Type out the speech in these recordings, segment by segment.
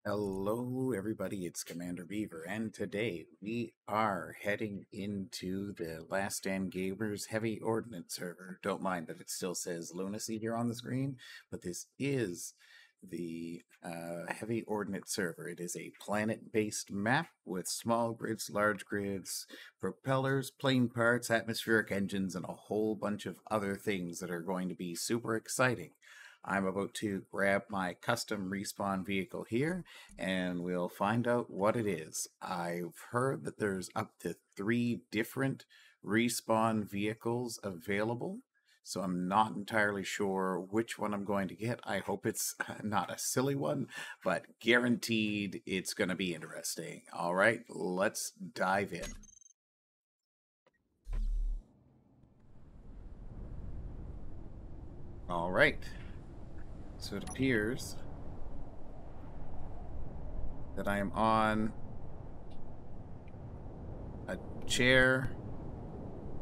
Hello, everybody. It's Commander Beaver, and today we are heading into the Last Stand Gamers Heavy Ordinance Server. Don't mind that it still says Lunacy here on the screen, but this is the Heavy Ordnance Server. It is a planet-based map with small grids, large grids, propellers, plane parts, atmospheric engines, and a whole bunch of other things that are going to be super exciting. I'm about to grab my custom respawn vehicle here and we'll find out what it is. I've heard that there's up to 3 different respawn vehicles available, so I'm not entirely sure which one I'm going to get. I hope it's not a silly one, but guaranteed it's going to be interesting. All right, let's dive in. All right, so it appears that I am on a chair,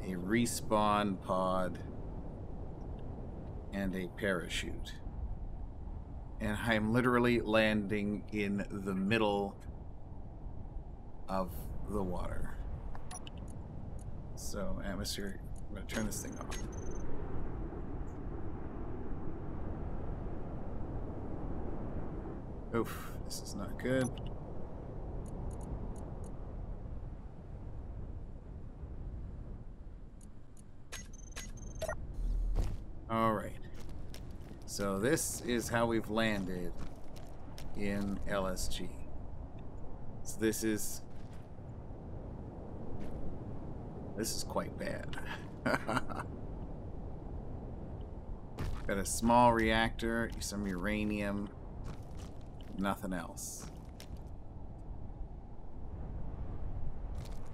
a respawn pod, and a parachute. And I'm literally landing in the middle of the water. So, atmosphere, I'm going to turn this thing off. Oof, this is not good. Alright. So this is how we've landed in LSG. So this is quite bad. Got a small reactor, some uranium, nothing else.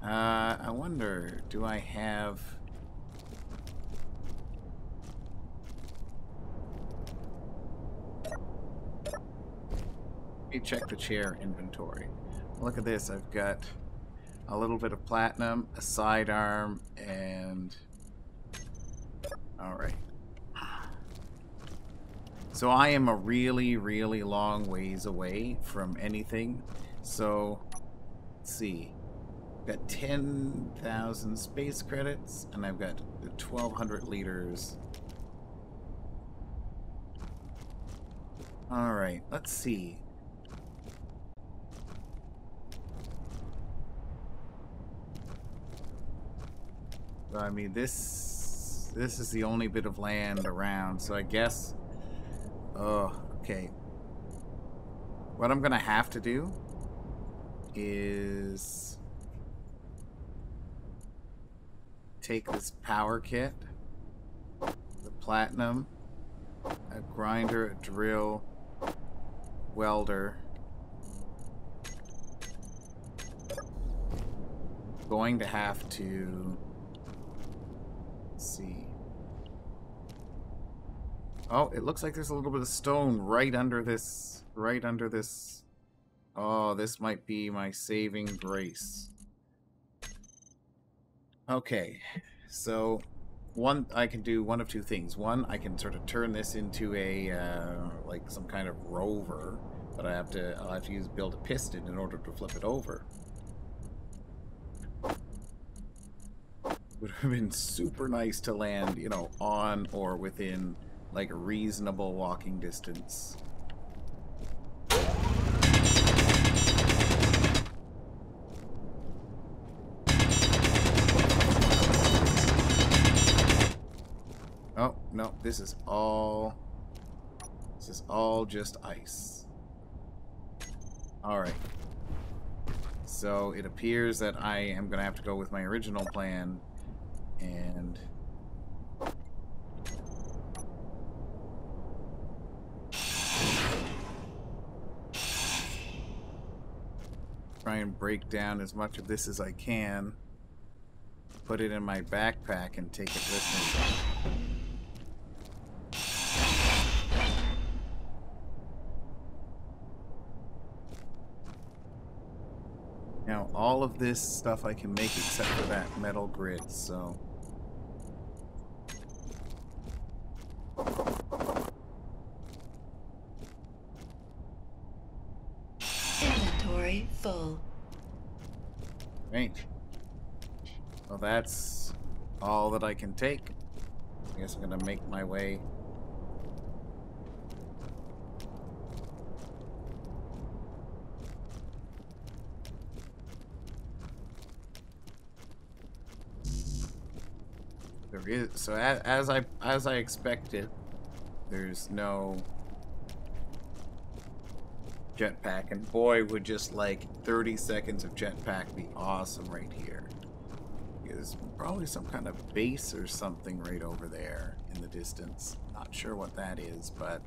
I wonder, do I have... Let me check the chair inventory. Look at this, I've got a little bit of platinum, a sidearm, and... Alright. So I am a really, really long ways away from anything. So, let's see. I've got 10,000 space credits, and I've got 1,200 liters. Alright, let's see. I mean, this is the only bit of land around, so I guess... Oh, okay. What I'm gonna have to do is take this power kit, the platinum, a grinder, a drill, welder. Going to have to... see. Oh, it looks like there's a little bit of stone right under this. Oh, this might be my saving grace. Okay, so I can do one of two things. One, I can sort of turn this into a like some kind of rover, but I'll have to build a piston in order to flip it over. Would have been super nice to land, you know, on or within like a reasonable walking distance. Oh, no, this is all just ice. All right. So it appears that I am going to have to go with my original plan and try and break down as much of this as I can, put it in my backpack, and take it with me. Now, all of this stuff I can make except for that metal grid, so... full. Right. Well, that's all that I can take. I guess I'm gonna make my way. There is, so as I expected, there's no jetpack, and boy, would just like 30 seconds of jetpack be awesome right here. There's probably some kind of base or something right over there in the distance. Not sure what that is, but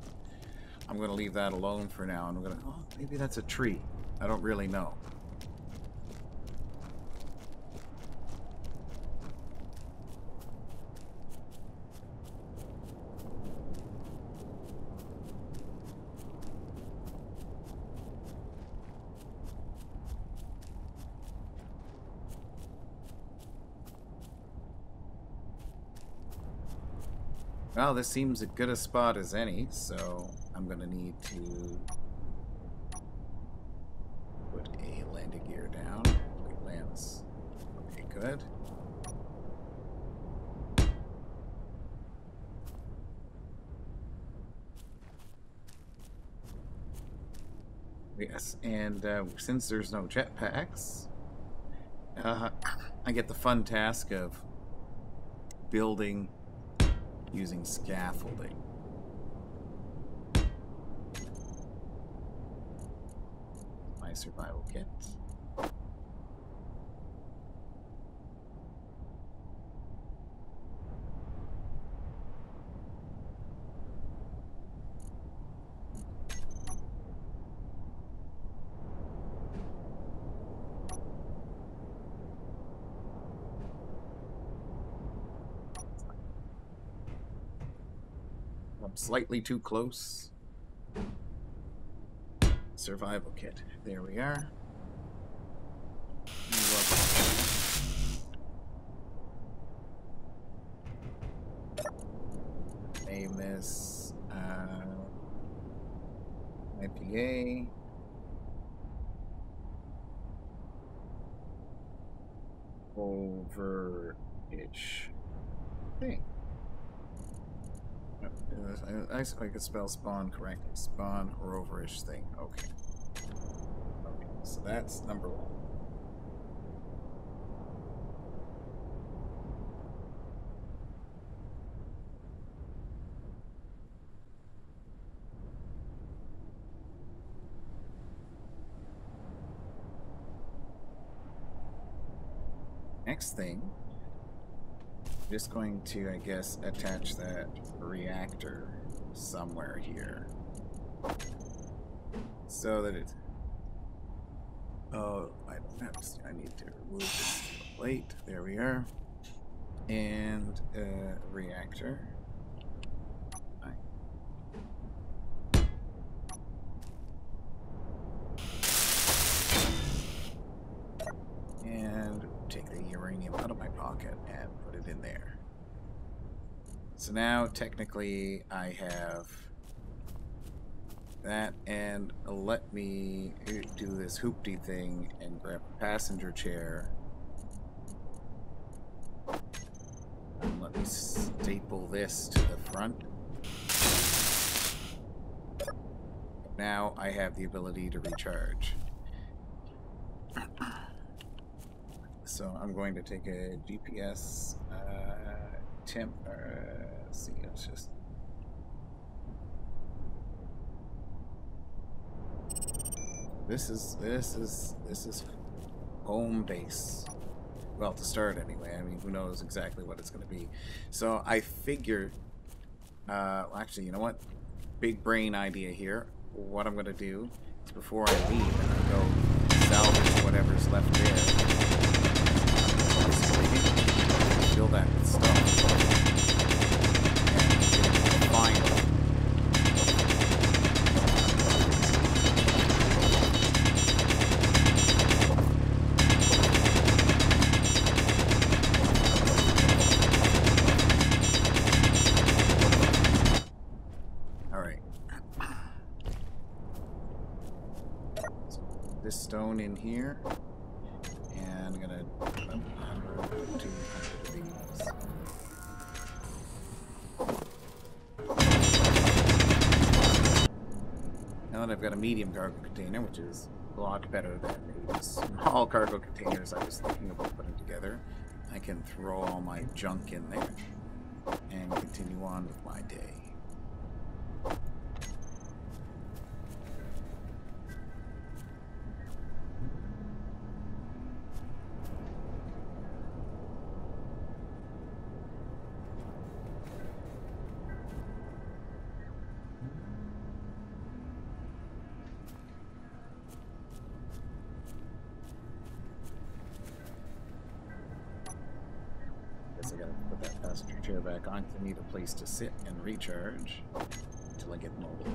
I'm gonna leave that alone for now. And I'm gonna, oh, maybe that's a tree. I don't really know. Well, this seems as good a spot as any, so I'm gonna need to put a landing gear down. It lands. Okay, good. Yes, and since there's no jetpacks, I get the fun task of building using scaffolding. My survival kit. I'm slightly too close. Survival kit. There we are. Name this IPA. Over-ish thing. I could spell spawn correctly. Spawn or over-ish thing. Okay. Okay, so that's number one. Next thing, I'm just going to, I guess, attach that reactor somewhere here. So that it... Oh, I don't have to, I need to remove this plate. There we are. And reactor. And take the uranium out of my pocket and put it in there. So now, technically, I have that, and let me do this hoopty thing and grab a passenger chair. And let me staple this to the front. Now I have the ability to recharge. So I'm going to take a GPS temp. See, it's just this is home base. Well, to start anyway. I mean, who knows exactly what it's going to be. So I figured. Well, actually, you know what? Big brain idea here. What I'm going to do is before I leave, I'm going to go salvage whatever's left there. Fill that with stuff. And find it. All right. This stone stone in here. And I'm gonna put 100, 200 of these. Now that I've got a medium cargo container, which is a lot better than the small cargo containers I was thinking about putting together, I can throw all my junk in there and continue on with my day. I gotta put that passenger chair back on because I need a place to sit and recharge until I get mobile.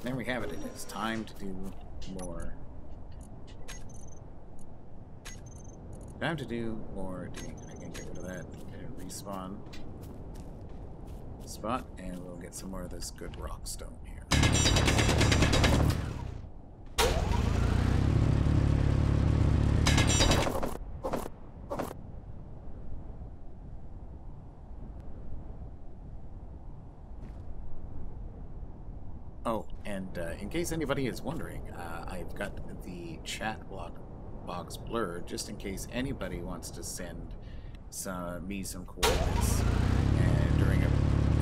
There we have it. It is time to do more. Time to do more digging. I can get rid of that. Respawn spot, and we'll get some more of this good rock stone here. Oh, and in case anybody is wondering, I've got the chat box blurred just in case anybody wants to send me some coordinates and during a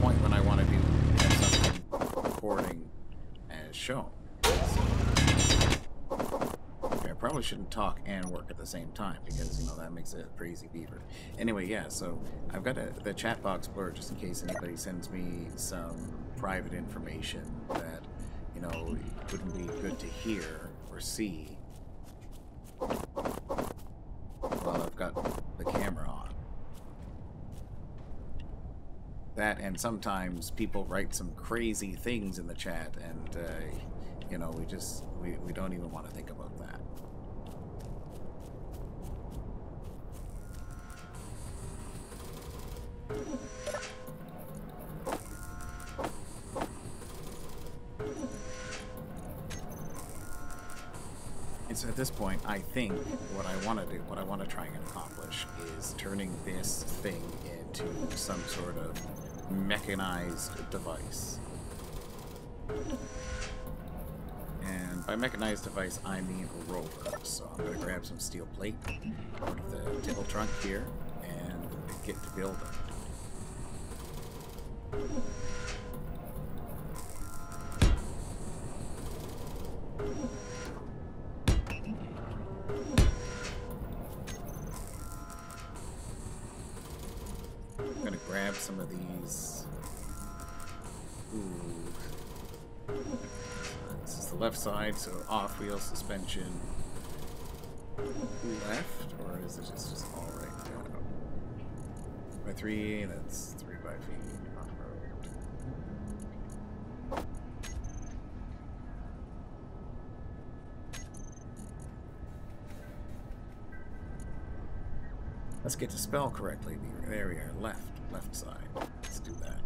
point when I want to have something recording as shown. So, I probably shouldn't talk and work at the same time because, you know, that makes a crazy beaver. Anyway, yeah, so I've got the chat box blurred just in case anybody sends me some private information that, you know, wouldn't be good to hear or see while I've got the camera on. That, and sometimes people write some crazy things in the chat, and you know, we don't even want to think about that. And so at this point, I think what I want to do, what I want to try and accomplish, is turning this thing into some sort of mechanized device. And by mechanized device, I mean a rover. So I'm going to grab some steel plate out of the table trunk here and get to building. I'm going to grab some of these. Ooh. This is the left side, so off-wheel suspension left, or is it just all right now? By 3, that's 3 by feet on road. Let's get to spell correctly. There we are, left side. Let's do that.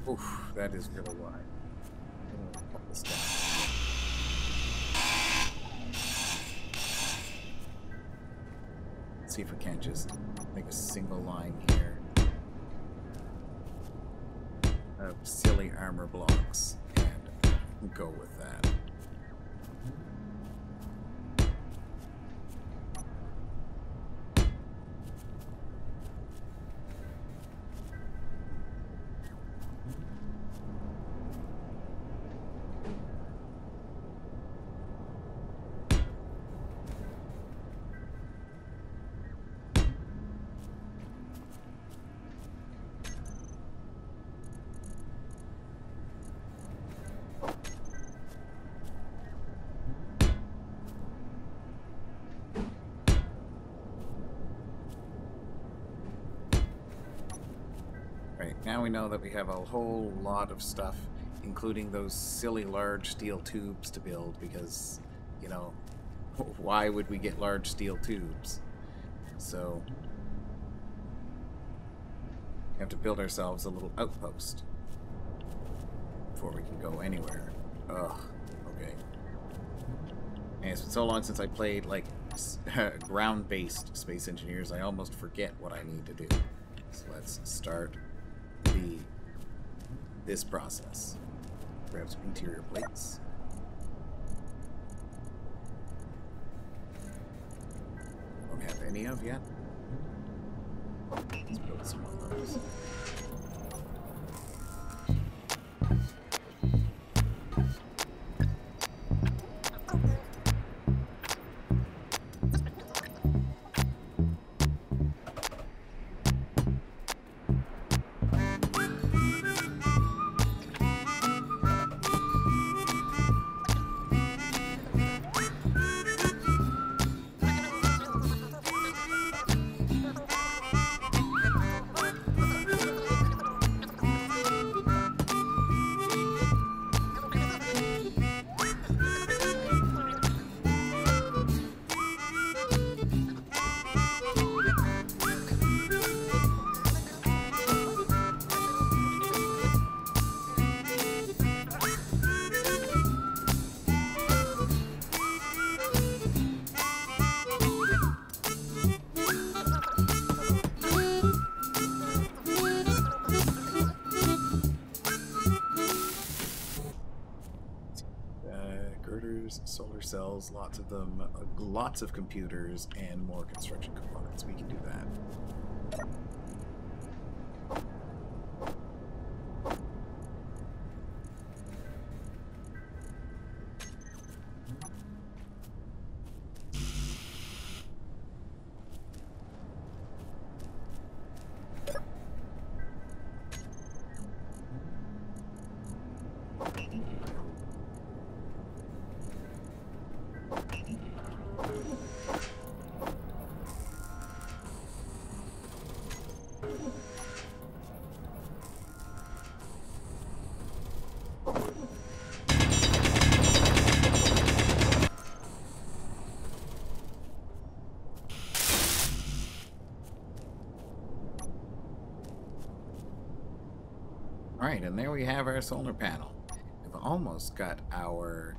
Oof, that is really wide. I'm gonna cut this down. Let's see if we can't just make a single line here of silly armor blocks and go with that. Now we know that we have a whole lot of stuff, including those silly large steel tubes to build, because, you know, why would we get large steel tubes? So, we have to build ourselves a little outpost before we can go anywhere. Ugh, okay. And it's been so long since I played, like, ground-based Space Engineers, I almost forget what I need to do. So let's start this process. Grab some interior plates. Don't have any of yet. Let's build some of those. Solar cells, lots of them, lots of computers, and more construction components. We can do that. Alright, and there we have our solar panel. We've almost got our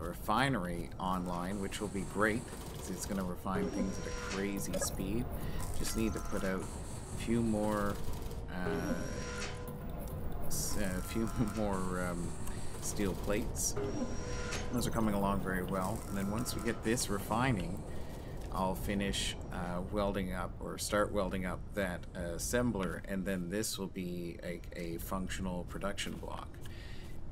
refinery online, which will be great, because it's going to refine things at a crazy speed. Just need to put out a few more steel plates. Those are coming along very well. And then once we get this refining, I'll finish welding up, or start welding up, that assembler, and then this will be a functional production block.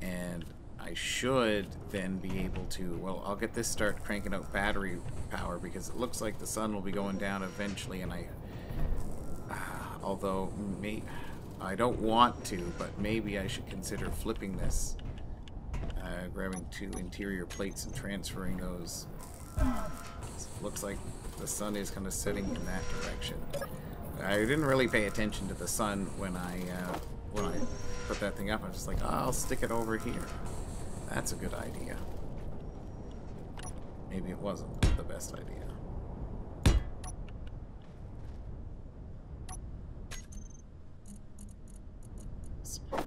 And I should then be able to, well, I'll get this start cranking out battery power, because it looks like the sun will be going down eventually, and although I don't want to, but maybe I should consider flipping this, grabbing 2 interior plates and transferring those. Looks like the sun is kind of setting in that direction. I didn't really pay attention to the sun when I put that thing up. I was just like, oh, I'll stick it over here. That's a good idea. Maybe it wasn't the best idea.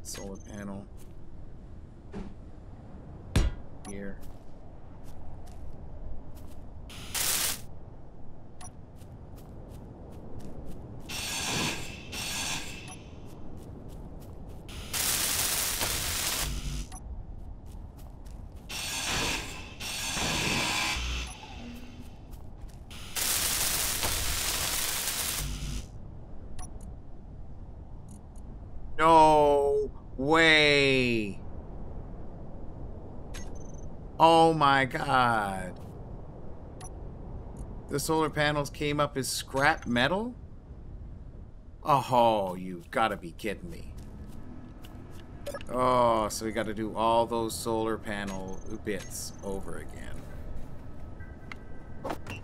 Solar panel here. No way! Oh my god. The solar panels came up as scrap metal? Oh, you've got to be kidding me. Oh, so we got to do all those solar panel bits over again.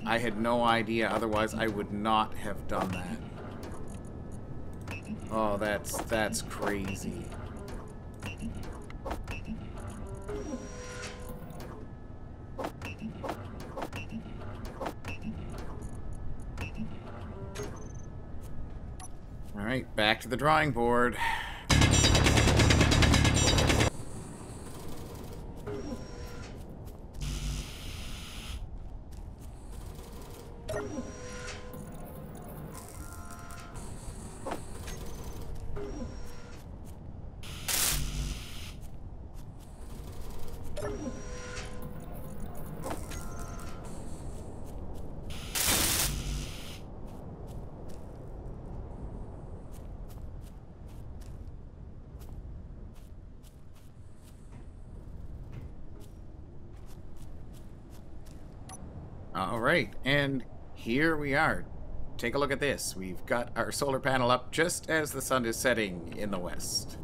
I had no idea, otherwise I would not have done that. Oh, that's crazy. All right, back to the drawing board. All right, and here we are. Take a look at this. We've got our solar panel up just as the sun is setting in the west.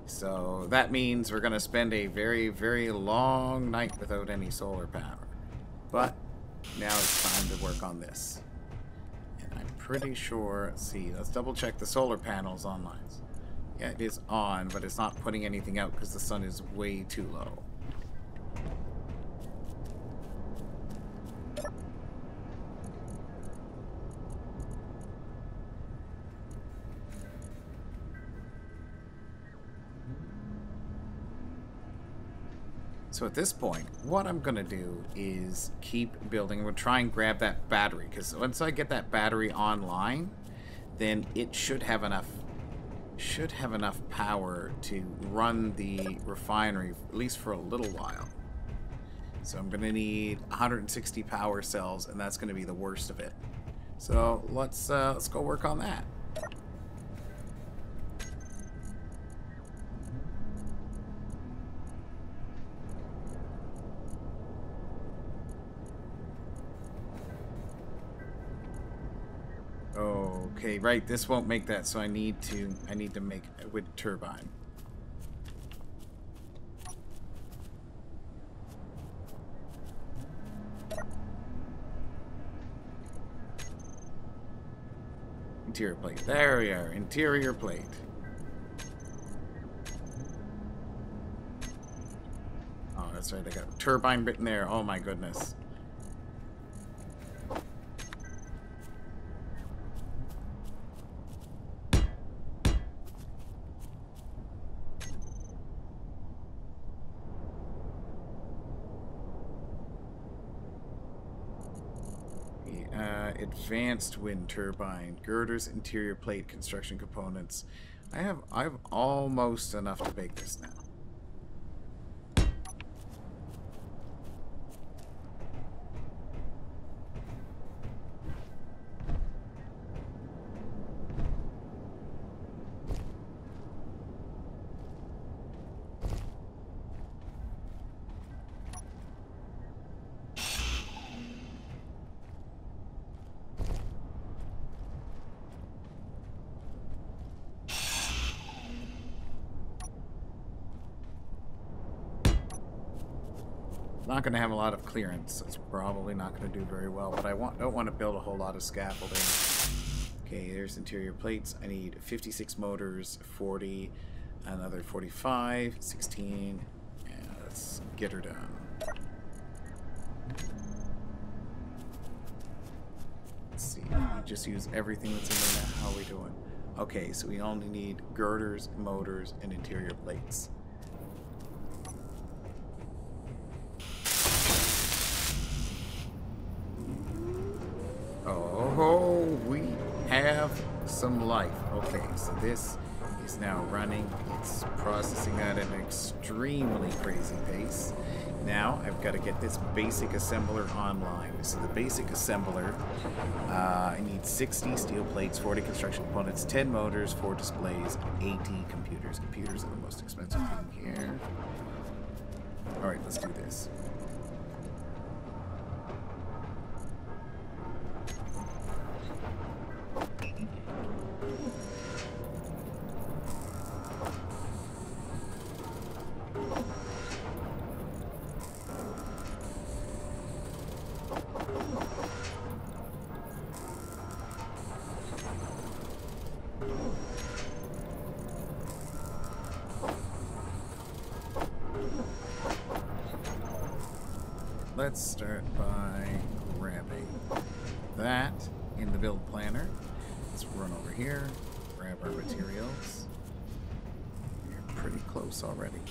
So that means we're going to spend a very, very long night without any solar power. But now it's time to work on this. And I'm pretty sure, let's see, let's double check the solar panels online. Yeah, it is on, but it's not putting anything out because the sun is way too low. So at this point, what I'm going to do is keep building. We'll try and grab that battery, because once I get that battery online, then it should have enough power to run the refinery, at least for a little while. So I'm going to need 160 power cells, and that's going to be the worst of it. So let's go work on that. Okay, right, this won't make that, so I need to make a wind turbine. Interior plate. There we are. Interior plate. Oh, that's right. I got a turbine written there. Oh my goodness. Advanced wind turbine, girders, interior plate, construction components. I've almost enough to make this now. Not going to have a lot of clearance. It's probably not going to do very well, but I don't want to build a whole lot of scaffolding. Okay, there's interior plates. I need 56 motors, 40, another 45, 16. Yeah, let's get her done. Let's see. We just use everything that's in there. How are we doing? Okay, so we only need girders, motors, and interior plates. Oh, we have some life. Okay, so this is now running. It's processing at an extremely crazy pace. Now I've got to get this basic assembler online. So the basic assembler, I need 60 steel plates, 40 construction components, 10 motors, 4 displays, 80 computers. Computers are the most expensive thing here. All right, let's do this. let's start by grabbing that in the build planner. Let's run over here, grab our materials. We're pretty close already.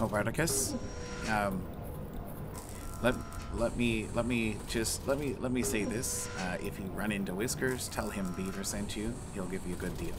Varticus, let me say this. If you run into Whiskers, tell him Beaver sent you. He'll give you a good deal.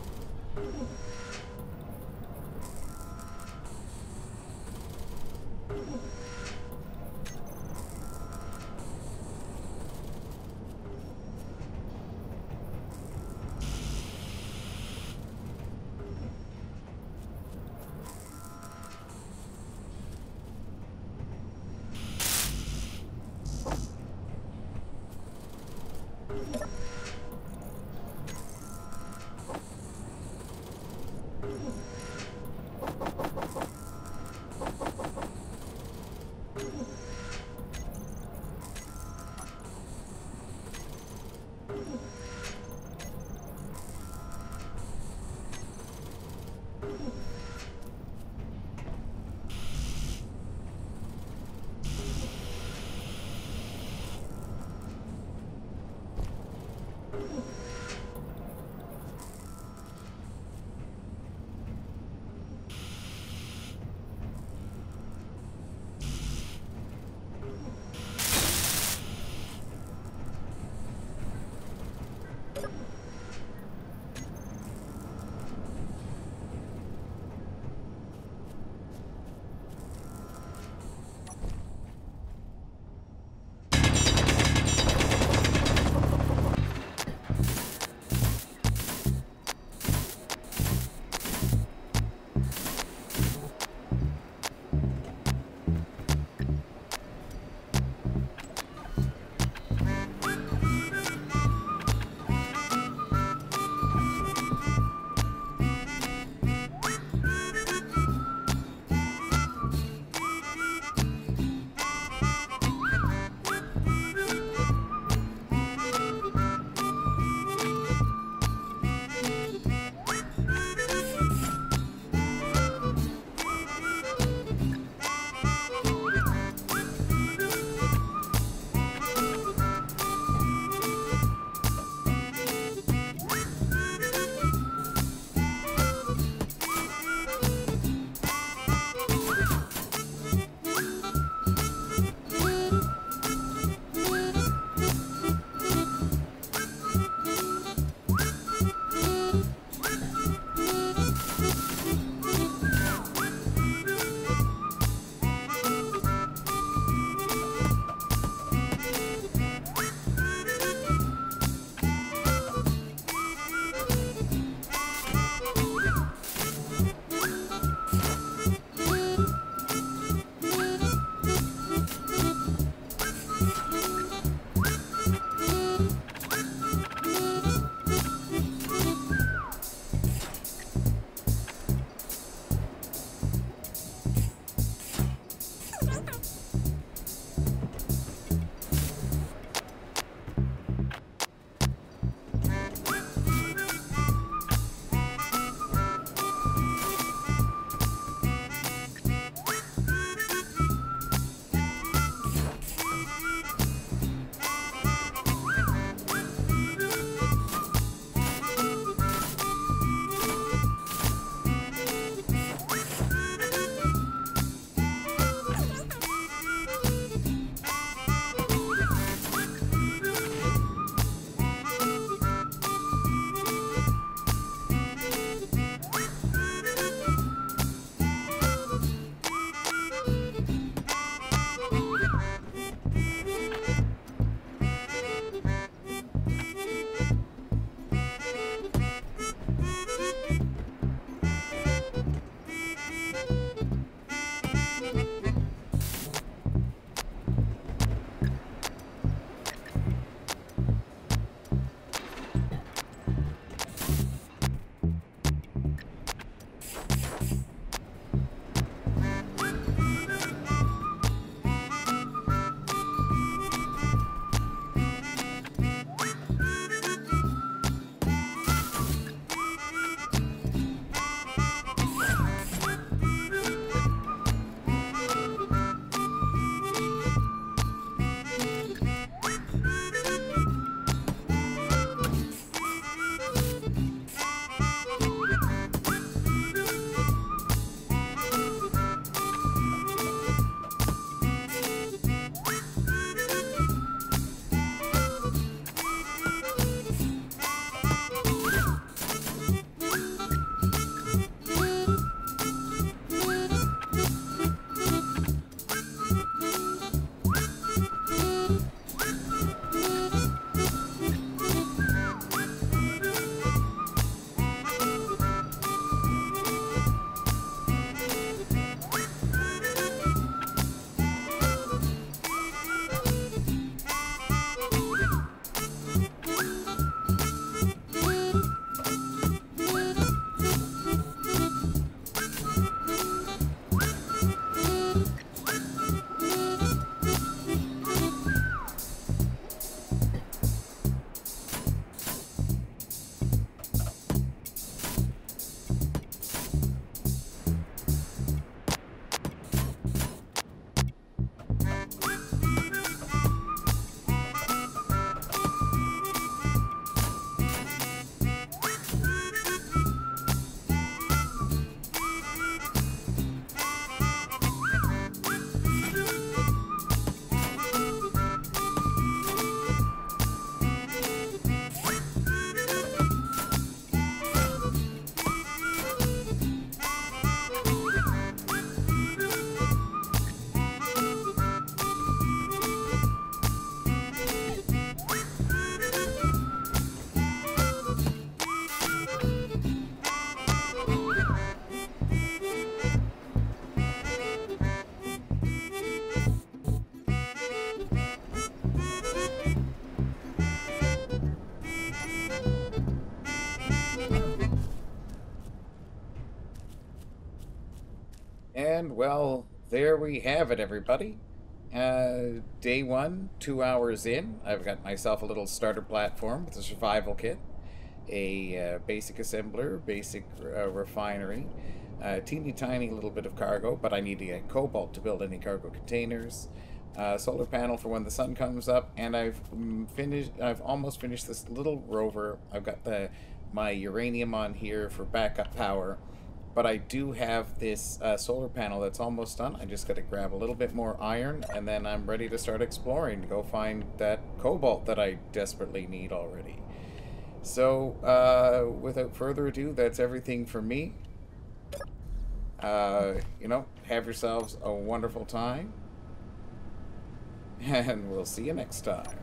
And, well, there we have it, everybody. Day 1, 2 hours in. I've got myself a little starter platform with a survival kit, a basic assembler, basic refinery, a teeny tiny little bit of cargo, but I need to get cobalt to build any cargo containers, solar panel for when the sun comes up, and I've almost finished this little rover. I've got my uranium on here for backup power. But I do have this solar panel that's almost done. I just got to grab a little bit more iron, and then I'm ready to start exploring to go find that cobalt that I desperately need already. So, without further ado, that's everything for me. You know, have yourselves a wonderful time, and we'll see you next time.